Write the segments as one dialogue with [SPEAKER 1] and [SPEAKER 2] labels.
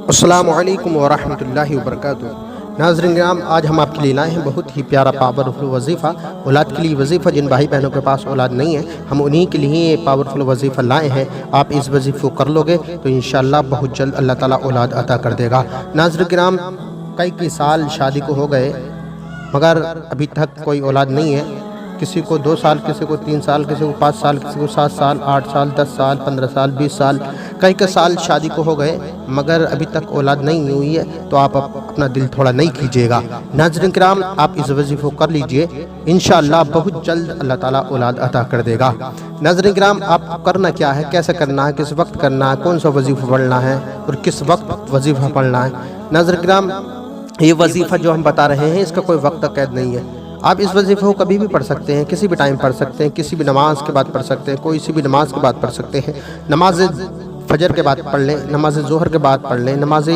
[SPEAKER 1] السلام علیکم ورحمۃ اللہ وبرکاتہ۔ ناظرین کرام، آج ہم آپ کے لیے لائے ہیں بہت ہی پیارا پاورفل وظیفہ، اولاد کے لیے وظیفہ۔ جن بھائی بہنوں کے پاس اولاد نہیں ہے، ہم انہی کے لیے یہ پاورفل وظیفہ لائے ہیں۔ آپ اس وظیفے کو کر لو گے تو انشاءاللہ بہت جلد اللہ تعالیٰ اولاد عطا کر دے گا۔ ناظرین کرام، کئی سال شادی کو ہو گئے مگر ابھی تک کوئی اولاد نہیں ہے۔ کسی کو 2 سال، کسی کو 3 سال، کسی کو 5 سال، کسی کو 7 سال، 8 سال، 10 سال، 15 سال، 20 سال، کئی سال شادی کو ہو گئے مگر ابھی تک اولاد نہیں ہوئی ہے، تو آپ اپنا دل تھوڑا نہیں کیجیے گا۔ ناظرین کرام، آپ اس وظیفے کو کر لیجئے، انشاءاللہ بہت جلد اللہ تعالیٰ اولاد عطا کر دے گا۔ ناظرین کرام، آپ کو کرنا کیا ہے، کیسے کرنا ہے، کس وقت کرنا ہے، کون سا وظیفہ پڑھنا ہے اور کس وقت وظیفہ پڑھنا ہے۔ ناظرین کرام، یہ وظیفہ جو ہم بتا رہے ہیں اس کا کوئی وقت قید نہیں ہے۔ آپ اس وظیفے کو کبھی بھی پڑھ سکتے ہیں، کسی بھی ٹائم پڑھ سکتے ہیں، کسی بھی نماز کے بعد پڑھ سکتے ہیں، کوئی سی بھی نماز کے بعد پڑھ سکتے ہیں۔ نماز فجر کے بعد پڑھ لیں، نماز ظہر کے بعد پڑھ لیں، نماز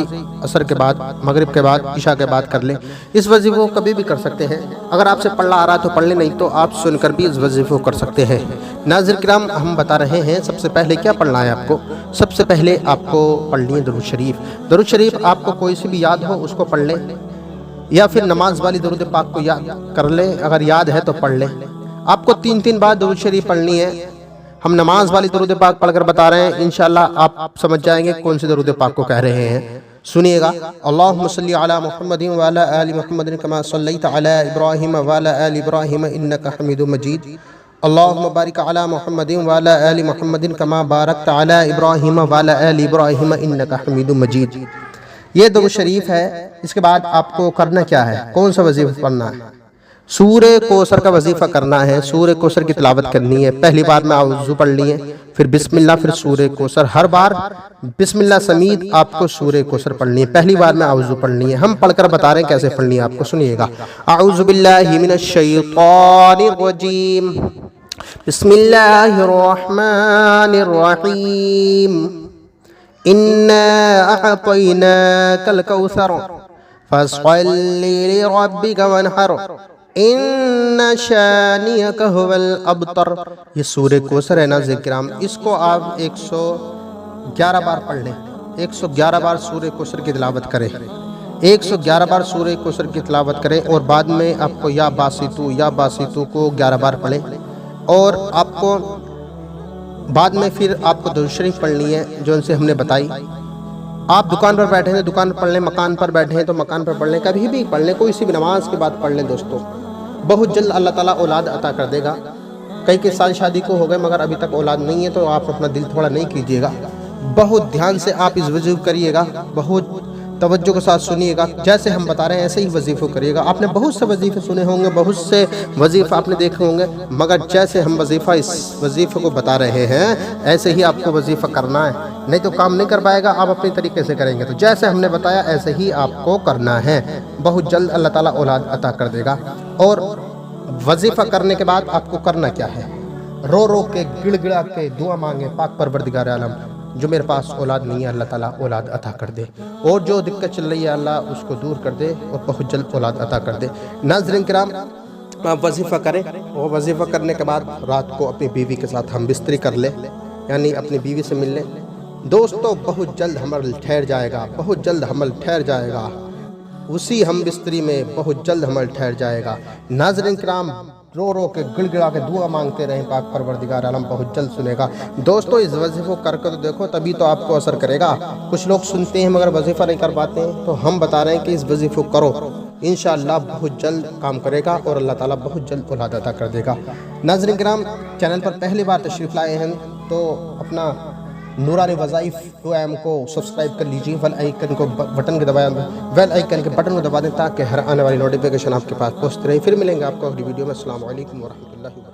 [SPEAKER 1] عصر کے بعد، مغرب کے بعد، عشاء کے بعد کر لیں۔ اس وظیفے کو کبھی بھی کر سکتے ہیں۔ اگر آپ سے پڑھنا آ رہا تو پڑھ لیں، نہیں تو آپ سن کر بھی اس وظیفے کو کر سکتے ہیں۔ ناظرین کرام، ہم بتا رہے ہیں سب سے پہلے کیا پڑھنا ہے آپ کو۔ سب سے پہلے آپ کو پڑھنی ہے درود شریف۔ درود شریف آپ کو کوئی سی بھی یاد ہو اس کو پڑھ لیں، یا پھر نماز والی درود پاک کو یاد کر لیں، اگر یاد ہے تو پڑھ لیں۔ آپ کو 3 بار درود شریف پڑھنی ہے۔ ہم نماز والی درود پاک پڑھ کر بتا رہے ہیں، انشاءاللہ آپ سمجھ جائیں گے کون سی درود پاک کو کہہ رہے ہیں۔ سنیے گا، اللہم صلی علی محمد وعلی آل محمد کما صلیت علی ابراہیم وعلی آل ابراہیم انک حمید مجید، اللہم بارک علی محمد وعلی آل محمد کما بارکت علی ابراہیم وعلی آل ابراہیم انک حمید مجید۔ یہ درود شریف ہے۔ اس کے بعد آپ کو کرنا کیا ہے، کون سا وظیفہ پڑھنا ہے؟ سورہ کوثر کا وظیفہ کرنا ہے۔ سورہ کوثر کی تلاوت کرنی ہے۔ پہلی بار میں اعوذ پڑھ لیے، پھر بسم اللہ، پھر سورہ کوثر۔ ہر بار بسم اللہ سمیت آپ کو سورہ کوثر پڑھنی ہے۔ پہلی بار میں اعوذ پڑھنی ہے۔ ہم پڑھ کر بتا رہے ہیں کیسے پڑھنی ہے، آپ کو سنیے گا۔ اعوذ باللہ من الشیطان الرجیم، بسم اللہ الرحمن الرحیم، اِنَّا أَعْطَيْنَاكَ الْكَوْثَرَ فَصَلِّ لِرَبِّكَ وَانْحَرْ إِنَّ شَانِئَكَ هُوَ الْأَبْتَرُ۔ یہ سورہ کوثر ہے ناظرین کرام، اس کو آپ 111 بار پڑھ لیں۔ 111 بار سورہ کوثر کی تلاوت کریں۔ 111 بار سورہ کوثر کی تلاوت کریں، اور بعد میں آپ کو یا باسطو کو 11 بار پڑھیں، اور آپ کو بعد میں پھر آپ کو درود شریف پڑھنی ہے جو ان سے ہم نے بتائی۔ آپ دکان پر بیٹھے ہیں دکان پر پڑھ لیں، مکان پر بیٹھے ہیں تو مکان پر پڑھ لیں، کبھی بھی پڑھ لیں، کوئی سی بھی نماز کے بعد پڑھ لیں۔ دوستو، بہت جلد اللہ تعالیٰ اولاد عطا کر دے گا۔ کئی سال شادی کو ہو گئے مگر ابھی تک اولاد نہیں ہے، تو آپ اپنا دل تھوڑا نہیں کیجیے گا۔ بہت دھیان سے آپ اس وظیفے کریے گا، بہت توجہ کے ساتھ سنیے گا۔ جیسے ہم بتا رہے ہیں ایسے ہی وظیفے کریے گا۔ آپ نے بہت سے وظیفے سنے ہوں گے، بہت سے وظیفے آپ نے دیکھے ہوں گے، مگر جیسے ہم اس وظیفے کو بتا رہے ہیں ایسے ہی آپ کو وظیفہ کرنا ہے، نہیں تو کام نہیں کر پائے گا۔ آپ اپنی طریقے سے کریں گے تو جیسے ہم نے بتایا ایسے ہی آپ کو کرنا ہے۔ بہت جلد اللہ تعالیٰ اولاد عطا کر دے گا۔ اور وظیفہ کرنے کے بعد آپ کو کرنا کیا ہے، رو رو کے گڑ گڑا کے دعا مانگے، پاک پروردگار عالم جو میرے پاس اولاد نہیں ہے اللہ تعالیٰ اولاد عطا کر دے، اور جو دقت چل رہی ہے اللہ اس کو دور کر دے، اور بہت جلد اولاد عطا کر دے۔ ناظرین کرام، آپ وظیفہ کریں، اور وظیفہ کرنے کے بعد رات کو اپنی بیوی کے ساتھ ہم بستری کر لیں، یعنی اپنی بیوی سے مل لیں۔ دوستو، بہت جلد حمل ٹھہر جائے گا، بہت جلد حمل ٹھہر جائے گا، اسی ہم بستری میں بہت جلد حمل ٹھہر جائے گا۔ ناظرین کرام، رو رو کے گڑ گڑا کے دعا مانگتے رہیں، پاک پروردگار عالم بہت جلد سنے گا۔ دوستو، اس وظیفے کو کر کے تو دیکھو، تبھی تو آپ کو اثر کرے گا۔ کچھ لوگ سنتے ہیں مگر وظیفہ نہیں کر پاتے ہیں، تو ہم بتا رہے ہیں کہ اس وظیفے کو کرو، انشاءاللہ بہت جلد کام کرے گا، اور اللہ تعالیٰ بہت جلد اولاد عطا کر دے گا۔ ناظرین کرام، چینل پر پہلی بار تشریف لائے ہیں تو اپنا نورانی وظائف 2M کو سبسکرائب کر لیجیے، بیل آئیکن کے بٹن کو دبا دیں تاکہ ہر آنے والی نوٹیفیکیشن آپ کے پاس پہنچتی رہے۔ پھر ملیں گے آپ کو اگلی ویڈیو میں۔ السلام علیکم ورحمۃ اللہ وبرکاتہ۔